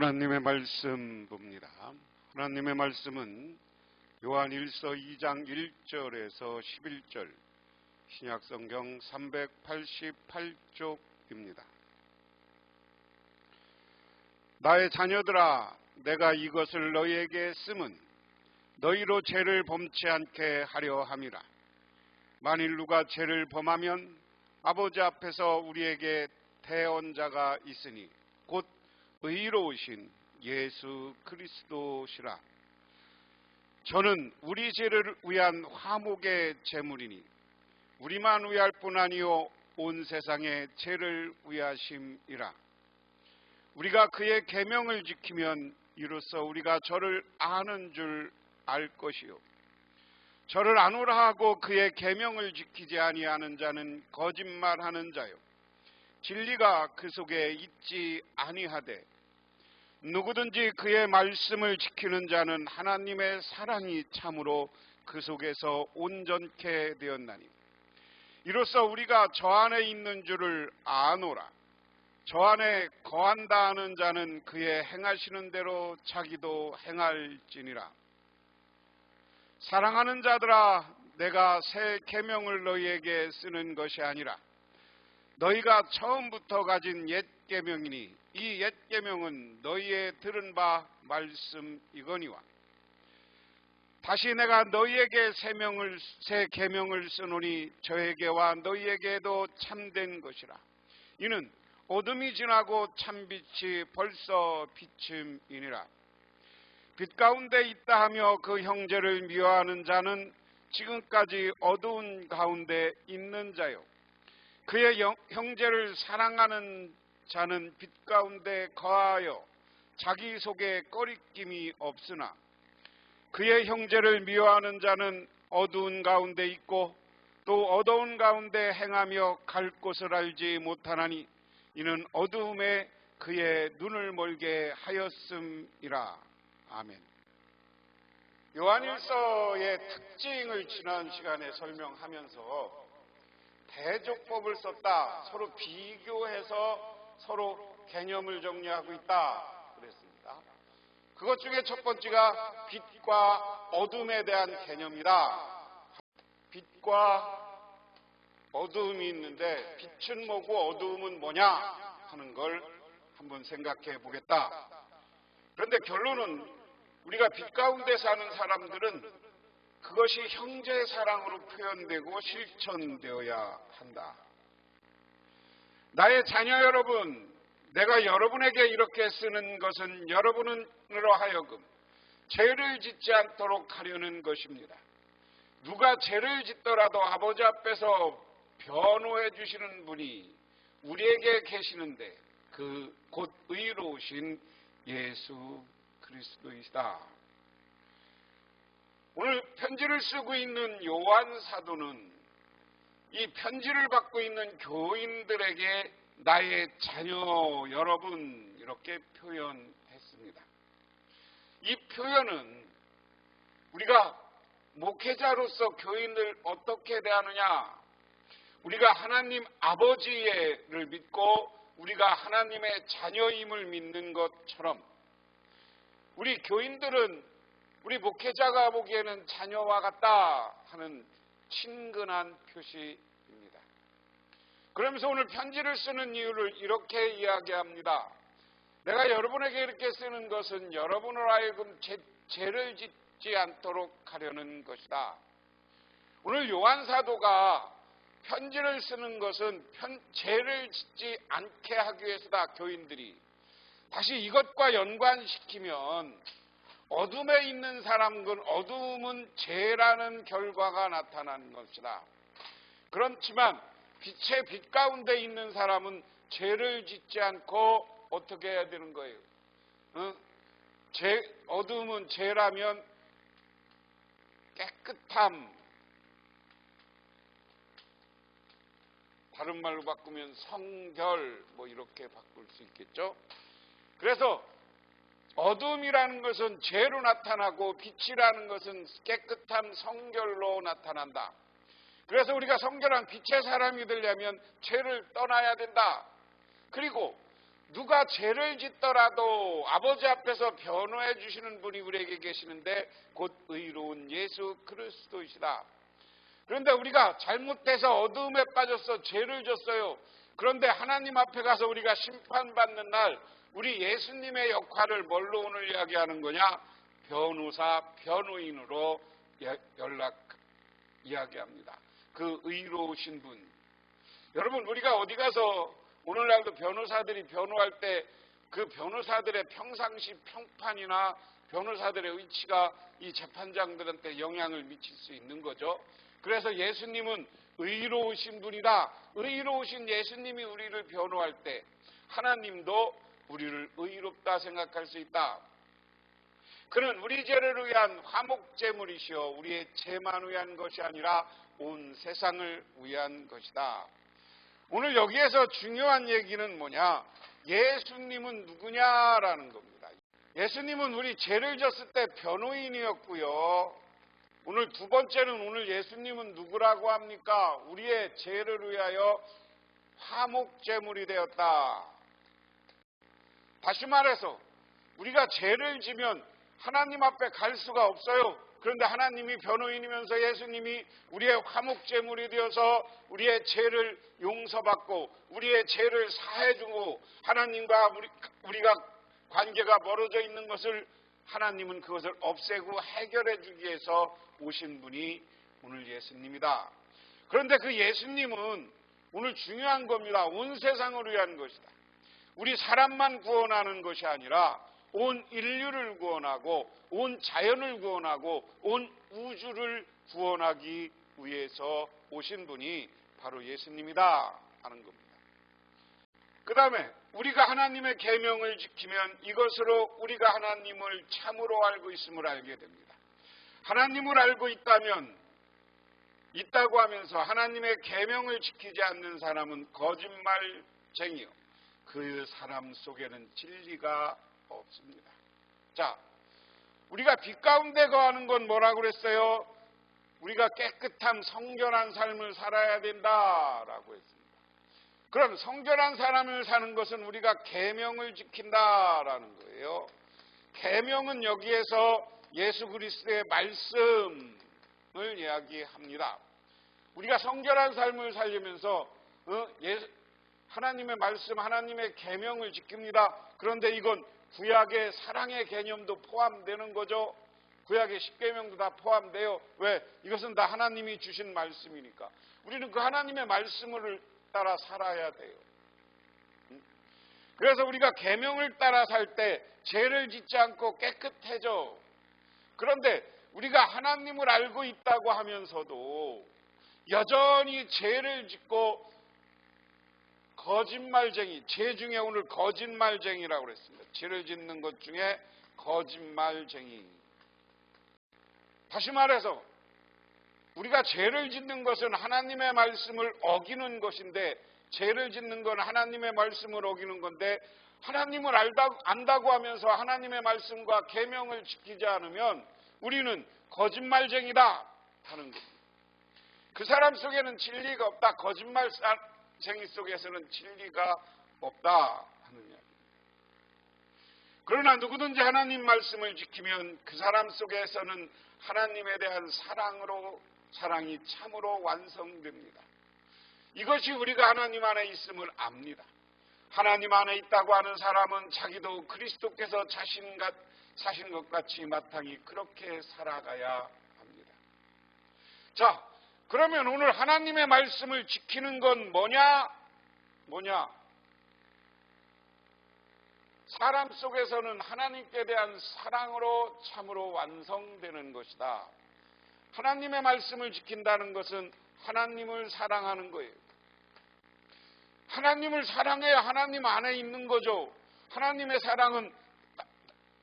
하나님의 말씀 봅니다. 하나님의 말씀은 요한일서 2장 1절에서 11절, 신약성경 388쪽입니다. 나의 자녀들아, 내가 이것을 너희에게 쓰면 너희로 죄를 범치 않게 하려 함이라. 만일 누가 죄를 범하면 아버지 앞에서 우리에게 대언자가 있으니 곧 의로우신 예수 그리스도시라. 저는 우리 죄를 위한 화목의 제물이니 우리만 위할 뿐 아니요 온 세상의 죄를 위하심이라. 우리가 그의 계명을 지키면 이로써 우리가 저를 아는 줄 알 것이요, 저를 아노라 하고 그의 계명을 지키지 아니하는 자는 거짓말하는 자요, 진리가 그 속에 있지 아니하되 누구든지 그의 말씀을 지키는 자는 하나님의 사랑이 참으로 그 속에서 온전케 되었나니 이로써 우리가 저 안에 있는 줄을 아노라. 저 안에 거한다 하는 자는 그의 행하시는 대로 자기도 행할지니라. 사랑하는 자들아, 내가 새 계명을 너희에게 쓰는 것이 아니라 너희가 처음부터 가진 옛 계명이니 이 옛 계명은 너희의 들은 바 말씀이거니와 다시 내가 너희에게 새 계명을 쓰노니 저에게와 너희에게도 참된 것이라. 이는 어둠이 지나고 참빛이 벌써 비침이니라. 빛 가운데 있다 하며 그 형제를 미워하는 자는 지금까지 어두운 가운데 있는 자요, 그의 형제를 사랑하는 자는 빛 가운데 거하여 자기 속에 꺼리낌이 없으나 그의 형제를 미워하는 자는 어두운 가운데 있고 또 어두운 가운데 행하며 갈 곳을 알지 못하나니 이는 어두움에 그의 눈을 멀게 하였음이라. 아멘. 요한일서의 특징을 지난 시간에 설명하면서 대조법을 썼다, 서로 비교해서 서로 개념을 정리하고 있다 그랬습니다. 그것 중에 첫 번째가 빛과 어둠에 대한 개념이다. 빛과 어두움이 있는데 빛은 뭐고 어두움은 뭐냐 하는 걸 한번 생각해 보겠다. 그런데 결론은 우리가 빛 가운데 사는 사람들은 그것이 형제 사랑으로 표현되고 실천되어야 한다. 나의 자녀 여러분, 내가 여러분에게 이렇게 쓰는 것은 여러분으로 하여금 죄를 짓지 않도록 하려는 것입니다. 누가 죄를 짓더라도 아버지 앞에서 변호해 주시는 분이 우리에게 계시는데 그 곧 의로우신 예수 그리스도이시다. 오늘 편지를 쓰고 있는 요한 사도는 이 편지를 받고 있는 교인들에게 나의 자녀 여러분 이렇게 표현했습니다. 이 표현은 우리가 목회자로서 교인을 어떻게 대하느냐, 우리가 하나님 아버지를 믿고 우리가 하나님의 자녀임을 믿는 것처럼 우리 교인들은 우리 목회자가 보기에는 자녀와 같다 하는 친근한 표시입니다. 그러면서 오늘 편지를 쓰는 이유를 이렇게 이야기합니다. 내가 여러분에게 이렇게 쓰는 것은 여러분으로 하여금 죄를 짓지 않도록 하려는 것이다. 오늘 요한 사도가 편지를 쓰는 것은 죄를 짓지 않게 하기 위해서다. 교인들이 다시 이것과 연관시키면 어둠에 있는 사람은 어둠은 죄라는 결과가 나타나는 것이다. 그렇지만 빛의 빛 가운데 있는 사람은 죄를 짓지 않고 어떻게 해야 되는 거예요? 어둠은 죄라면 깨끗함, 다른 말로 바꾸면 성결, 이렇게 바꿀 수 있겠죠? 그래서 어둠이라는 것은 죄로 나타나고 빛이라는 것은 깨끗한 성결로 나타난다. 그래서 우리가 성결한 빛의 사람이 되려면 죄를 떠나야 된다. 그리고 누가 죄를 짓더라도 아버지 앞에서 변호해 주시는 분이 우리에게 계시는데 곧 의로운 예수 그리스도이시다. 그런데 우리가 잘못해서 어두움에 빠져서 죄를 졌어요. 그런데 하나님 앞에 가서 우리가 심판받는 날 우리 예수님의 역할을 뭘로 오늘 이야기하는 거냐? 변호사, 변호인으로 이야기합니다. 그 의로우신 분. 여러분, 우리가 어디 가서 오늘날도 변호사들이 변호할 때 그 변호사들의 평상시 평판이나 변호사들의 의치가 이 재판장들한테 영향을 미칠 수 있는 거죠. 그래서 예수님은 의로우신 분이다. 의로우신 예수님이 우리를 변호할 때 하나님도 우리를 의롭다 생각할 수 있다. 그는 우리 죄를 위한 화목제물이시여 우리의 죄만 위한 것이 아니라 온 세상을 위한 것이다. 오늘 여기에서 중요한 얘기는 뭐냐? 예수님은 누구냐라는 겁니다. 예수님은 우리 죄를 졌을 때 변호인이었고요. 오늘 두 번째는 오늘 예수님은 누구라고 합니까? 우리의 죄를 위하여 화목제물이 되었다. 다시 말해서 우리가 죄를 지면 하나님 앞에 갈 수가 없어요. 그런데 하나님이 변호인이면서 예수님이 우리의 화목제물이 되어서 우리의 죄를 용서받고 우리의 죄를 사해주고 하나님과 우리가 관계가 멀어져 있는 것을 하나님은 그것을 없애고 해결해 주기 위해서 오신 분이 오늘 예수님이다. 그런데 그 예수님은 오늘 중요한 겁니다. 온 세상을 위한 것이다. 우리 사람만 구원하는 것이 아니라 온 인류를 구원하고 온 자연을 구원하고 온 우주를 구원하기 위해서 오신 분이 바로 예수님이다 하는 겁니다. 그 다음에 우리가 하나님의 계명을 지키면 이것으로 우리가 하나님을 참으로 알고 있음을 알게 됩니다. 하나님을 알고 있다고 하면서 하나님의 계명을 지키지 않는 사람은 거짓말쟁이요 그 사람 속에는 진리가 없습니다. 자, 우리가 빛 가운데 거하는 건 뭐라고 그랬어요? 우리가 깨끗함, 성결한 삶을 살아야 된다라고 했습니다. 그럼 성결한 삶을 사는 것은 우리가 계명을 지킨다라는 거예요. 계명은 여기에서 예수 그리스도의 말씀을 이야기합니다. 우리가 성결한 삶을 살려면서 하나님의 말씀, 하나님의 계명을 지킵니다. 그런데 이건 구약의 사랑의 개념도 포함되는 거죠. 구약의 10계명도 다 포함돼요. 왜? 이것은 다 하나님이 주신 말씀이니까. 우리는 그 하나님의 말씀을 따라 살아야 돼요. 그래서 우리가 계명을 따라 살 때 죄를 짓지 않고 깨끗해져. 그런데 우리가 하나님을 알고 있다고 하면서도 여전히 죄를 짓고 거짓말쟁이, 죄 중에 오늘 거짓말쟁이라고 그랬습니다. 죄를 짓는 것 중에 거짓말쟁이. 다시 말해서 우리가 죄를 짓는 것은 하나님의 말씀을 어기는 것인데 죄를 짓는 건 하나님의 말씀을 어기는 건데 하나님을 안다고 하면서 하나님의 말씀과 계명을 지키지 않으면 우리는 거짓말쟁이다 하는 겁니다. 그 사람 속에는 진리가 없다. 거짓말쟁이 속에서는 진리가 없다 하는 이야기. 그러나 누구든지 하나님 말씀을 지키면 그 사람 속에서는 하나님에 대한 사랑이 참으로 완성됩니다. 이것이 우리가 하나님 안에 있음을 압니다. 하나님 안에 있다고 하는 사람은 자기도 그리스도께서 사신 것 같이 마땅히 그렇게 살아가야 합니다. 자, 그러면 오늘 하나님의 말씀을 지키는 건 뭐냐? 사람 속에서는 하나님께 대한 사랑으로 참으로 완성되는 것이다. 하나님의 말씀을 지킨다는 것은 하나님을 사랑하는 거예요. 하나님을 사랑해야 하나님 안에 있는 거죠. 하나님의 사랑은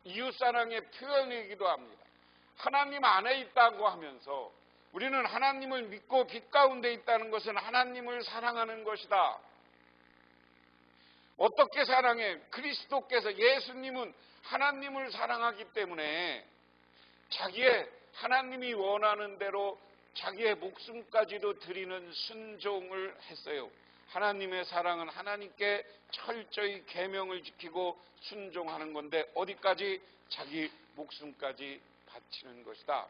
이웃사랑의 표현이기도 합니다. 하나님 안에 있다고 하면서 우리는 하나님을 믿고 빛 가운데 있다는 것은 하나님을 사랑하는 것이다. 어떻게 사랑해? 그리스도께서 예수님은 하나님을 사랑하기 때문에 자기의 하나님이 원하는 대로 자기의 목숨까지도 드리는 순종을 했어요. 하나님의 사랑은 하나님께 철저히 계명을 지키고 순종하는 건데 어디까지? 자기 목숨까지 바치는 것이다.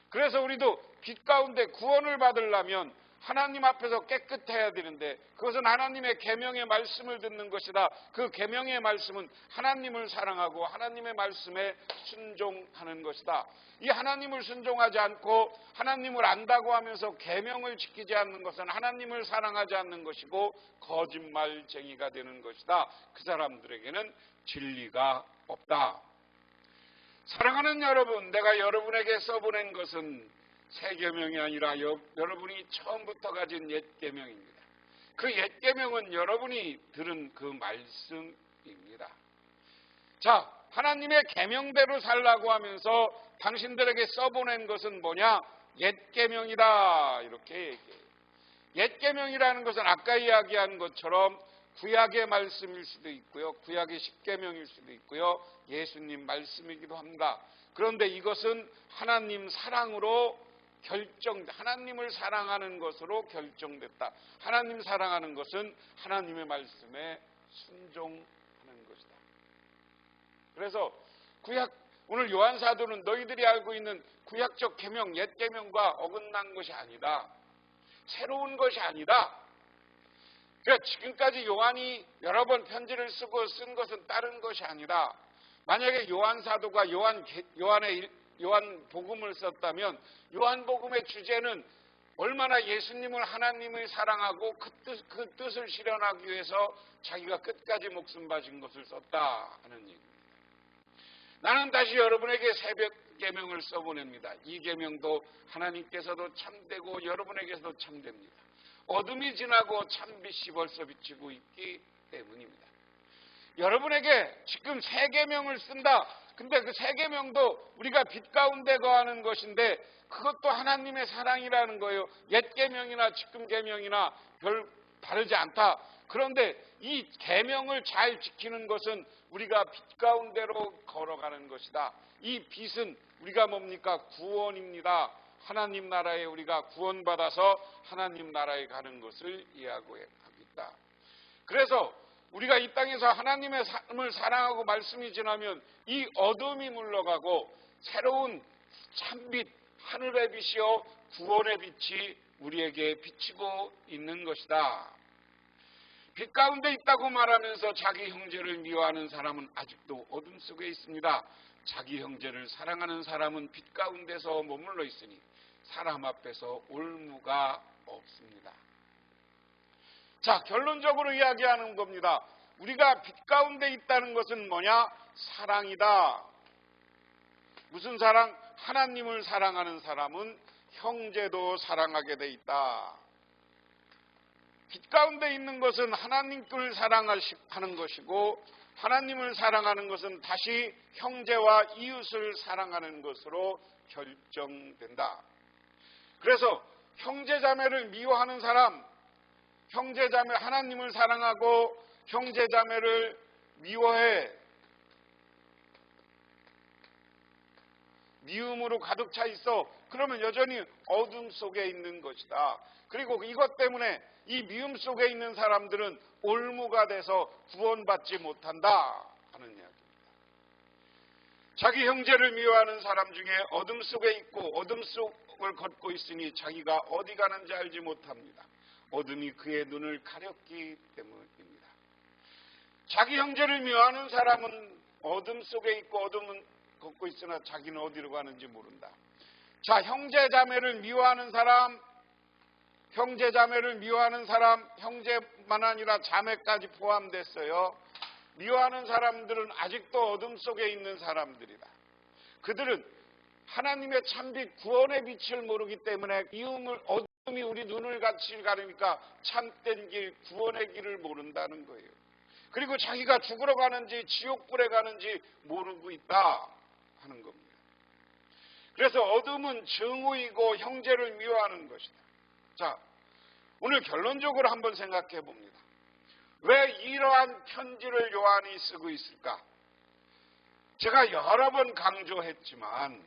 그래서 우리도 빛 가운데 구원을 받으려면 하나님 앞에서 깨끗해야 되는데 그것은 하나님의 계명의 말씀을 듣는 것이다. 그 계명의 말씀은 하나님을 사랑하고 하나님의 말씀에 순종하는 것이다. 이 하나님을 순종하지 않고 하나님을 안다고 하면서 계명을 지키지 않는 것은 하나님을 사랑하지 않는 것이고 거짓말쟁이가 되는 것이다. 그 사람들에게는 진리가 없다. 사랑하는 여러분, 내가 여러분에게 써보낸 것은 새 계명이 아니라 여러분이 처음부터 가진 옛 계명입니다. 그 옛 계명은 여러분이 들은 그 말씀입니다. 자, 하나님의 계명대로 살라고 하면서 당신들에게 써보낸 것은 뭐냐? 옛 계명이다. 이렇게 얘기해요. 옛 계명이라는 것은 아까 이야기한 것처럼 구약의 말씀일 수도 있고요. 구약의 십계명일 수도 있고요. 예수님 말씀이기도 합니다. 그런데 이것은 하나님 사랑으로 하나님을 사랑하는 것으로 결정됐다. 하나님 사랑하는 것은 하나님의 말씀에 순종하는 것이다. 그래서 오늘 요한 사도는 너희들이 알고 있는 구약적 계명, 옛 계명과 어긋난 것이 아니다. 새로운 것이 아니다. 그러니까 지금까지 요한이 여러 번 편지를 쓰고 쓴 것은 다른 것이 아니다. 만약에 요한 사도가 요한 복음을 썼다면 요한 복음의 주제는 얼마나 예수님을 하나님을 사랑하고 그 뜻을 실현하기 위해서 자기가 끝까지 목숨 바친 것을 썼다 하는 얘기입니다. 나는 다시 여러분에게 새벽 계명을 써보냅니다. 이 계명도 하나님께서도 참되고 여러분에게서도 참됩니다. 어둠이 지나고 참빛이 벌써 비치고 있기 때문입니다. 여러분에게 지금 새 계명을 쓴다. 근데 그 새 계명도 우리가 빛 가운데 거하는 것인데 그것도 하나님의 사랑이라는 거예요. 옛 계명이나 지금 계명이나 별 다르지 않다. 그런데 이 계명을 잘 지키는 것은 우리가 빛 가운데로 걸어가는 것이다. 이 빛은 우리가 뭡니까? 구원입니다. 하나님 나라에 우리가 구원받아서 하나님 나라에 가는 것을 이해하고 있다. 그래서 우리가 이 땅에서 하나님의 삶을 사랑하고 말씀이 지나면 이 어둠이 물러가고 새로운 참빛, 하늘의 빛이요 구원의 빛이 우리에게 비치고 있는 것이다. 빛 가운데 있다고 말하면서 자기 형제를 미워하는 사람은 아직도 어둠 속에 있습니다. 자기 형제를 사랑하는 사람은 빛 가운데서 머물러 있으니 사람 앞에서 올무가 없습니다. 자, 결론적으로 이야기하는 겁니다. 우리가 빛 가운데 있다는 것은 뭐냐? 사랑이다. 무슨 사랑? 하나님을 사랑하는 사람은 형제도 사랑하게 돼 있다. 빛 가운데 있는 것은 하나님을 사랑하는 것이고 하나님을 사랑하는 것은 다시 형제와 이웃을 사랑하는 것으로 결정된다. 그래서 형제자매를 미워하는 사람, 형제자매 하나님을 사랑하고 형제자매를 미워해 미움으로 가득 차 있어. 그러면 여전히 어둠 속에 있는 것이다. 그리고 이것 때문에 이 미움 속에 있는 사람들은 올무가 돼서 구원받지 못한다 하는 이야기입니다. 자기 형제를 미워하는 사람 중에 어둠 속에 있고 어둠 속을 걷고 있으니 자기가 어디 가는지 알지 못합니다. 어둠이 그의 눈을 가렸기 때문입니다. 자기 형제를 미워하는 사람은 어둠 속에 있고 어둠은 걷고 있으나 자기는 어디로 가는지 모른다. 자, 형제자매를 미워하는 사람, 형제만 아니라 자매까지 포함됐어요. 미워하는 사람들은 아직도 어둠 속에 있는 사람들이다. 그들은 하나님의 참빛 구원의 빛을 모르기 때문에 어둠이 우리 눈을 같이 가리니까 참된 길, 구원의 길을 모른다는 거예요. 그리고 자기가 죽으러 가는지 지옥불에 가는지 모르고 있다 하는 겁니다. 그래서 어둠은 증오이고 형제를 미워하는 것이다. 자, 오늘 결론적으로 한번 생각해 봅니다. 왜 이러한 편지를 요한이 쓰고 있을까? 제가 여러 번 강조했지만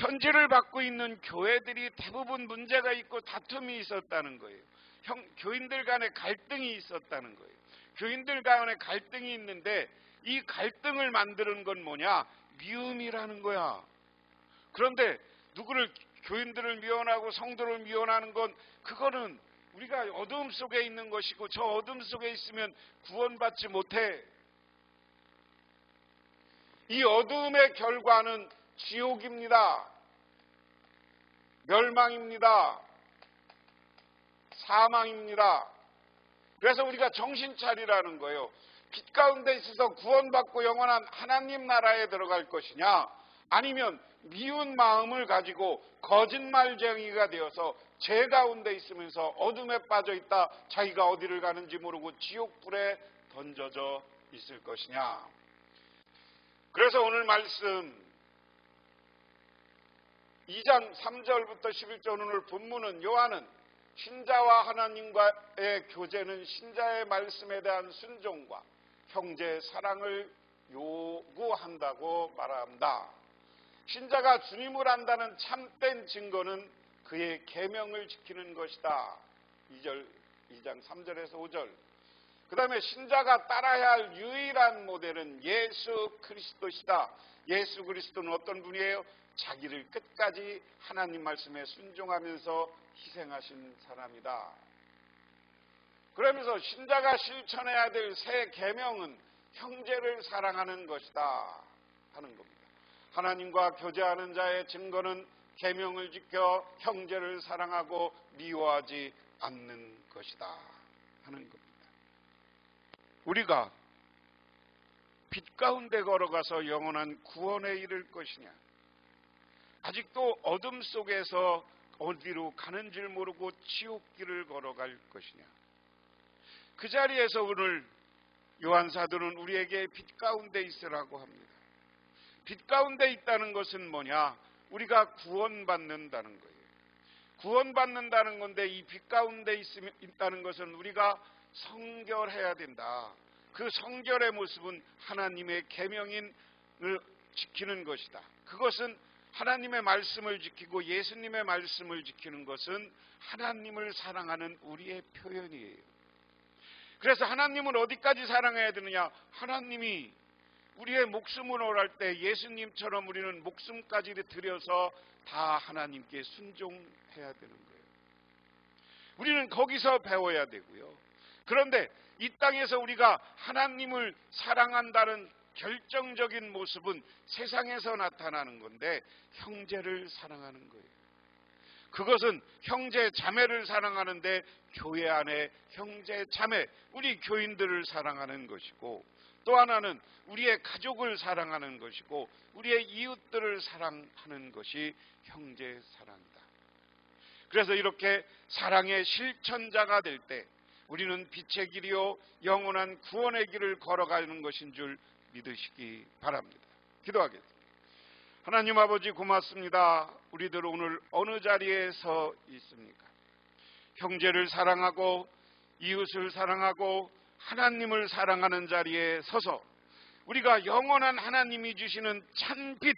편지를 받고 있는 교회들이 대부분 문제가 있고 다툼이 있었다는 거예요. 교인들 간에 갈등이 있었다는 거예요. 교인들 간에 갈등이 있는데 이 갈등을 만드는 건 뭐냐? 미움이라는 거야. 그런데 교인들을 미워하고 성도를 미워하는 건 그거는 우리가 어둠 속에 있는 것이고 저 어둠 속에 있으면 구원받지 못해. 이 어둠의 결과는 지옥입니다. 멸망입니다. 사망입니다. 그래서 우리가 정신 차리라는 거예요. 빛 가운데 있어서 구원받고 영원한 하나님 나라에 들어갈 것이냐, 아니면 미운 마음을 가지고 거짓말쟁이가 되어서 죄 가운데 있으면서 어둠에 빠져 있다 자기가 어디를 가는지 모르고 지옥불에 던져져 있을 것이냐. 그래서 오늘 말씀 2장 3절부터 11절 오늘 본문은 요한은 신자와 하나님과의 교제는 신자의 말씀에 대한 순종과 형제 사랑을 요구한다고 말합니다. 신자가 주님을 안다는 참된 증거는 그의 계명을 지키는 것이다. 2장 3절에서 5절. 그 다음에 신자가 따라야 할 유일한 모델은 예수 그리스도시다. 예수 그리스도는 어떤 분이에요? 자기를 끝까지 하나님 말씀에 순종하면서 희생하신 사람이다. 그러면서 신자가 실천해야 될 새 계명은 형제를 사랑하는 것이다 하는 겁니다. 하나님과 교제하는 자의 증거는 계명을 지켜 형제를 사랑하고 미워하지 않는 것이다 하는 겁니다. 우리가 빛 가운데 걸어가서 영원한 구원에 이를 것이냐, 아직도 어둠 속에서 어디로 가는 줄 모르고 지옥길을 걸어갈 것이냐. 그 자리에서 오늘 요한 사도는 우리에게 빛 가운데 있으라고 합니다. 빛 가운데 있다는 것은 뭐냐? 우리가 구원받는다는 거예요. 구원받는다는 건데 이 빛 가운데 있다는 것은 우리가 성결해야 된다. 그 성결의 모습은 하나님의 계명을 지키는 것이다. 그것은 하나님의 말씀을 지키고 예수님의 말씀을 지키는 것은 하나님을 사랑하는 우리의 표현이에요. 그래서 하나님을 어디까지 사랑해야 되느냐? 하나님이 우리의 목숨을 오랄 때 예수님처럼 우리는 목숨까지 들여서 다 하나님께 순종해야 되는 거예요. 우리는 거기서 배워야 되고요. 그런데 이 땅에서 우리가 하나님을 사랑한다는 결정적인 모습은 세상에서 나타나는 건데 형제를 사랑하는 거예요. 그것은 형제 자매를 사랑하는데 교회 안에 형제 자매, 우리 교인들을 사랑하는 것이고, 또 하나는 우리의 가족을 사랑하는 것이고 우리의 이웃들을 사랑하는 것이 형제 사랑이다. 그래서 이렇게 사랑의 실천자가 될 때 우리는 빛의 길이요 영원한 구원의 길을 걸어가는 것인 줄 믿으시기 바랍니다. 기도하겠습니다. 하나님 아버지 고맙습니다. 우리들 오늘 어느 자리에 서 있습니까? 형제를 사랑하고 이웃을 사랑하고 하나님을 사랑하는 자리에 서서 우리가 영원한 하나님이 주시는 찬빛,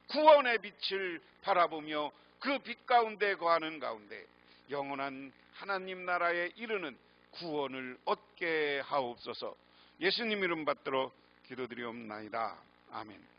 구원의 빛을 바라보며 그 빛 가운데 거하는 가운데 영원한 하나님 나라에 이르는 구원을 얻게 하옵소서. 예수님 이름 받들어 기도드리옵나이다. 아멘.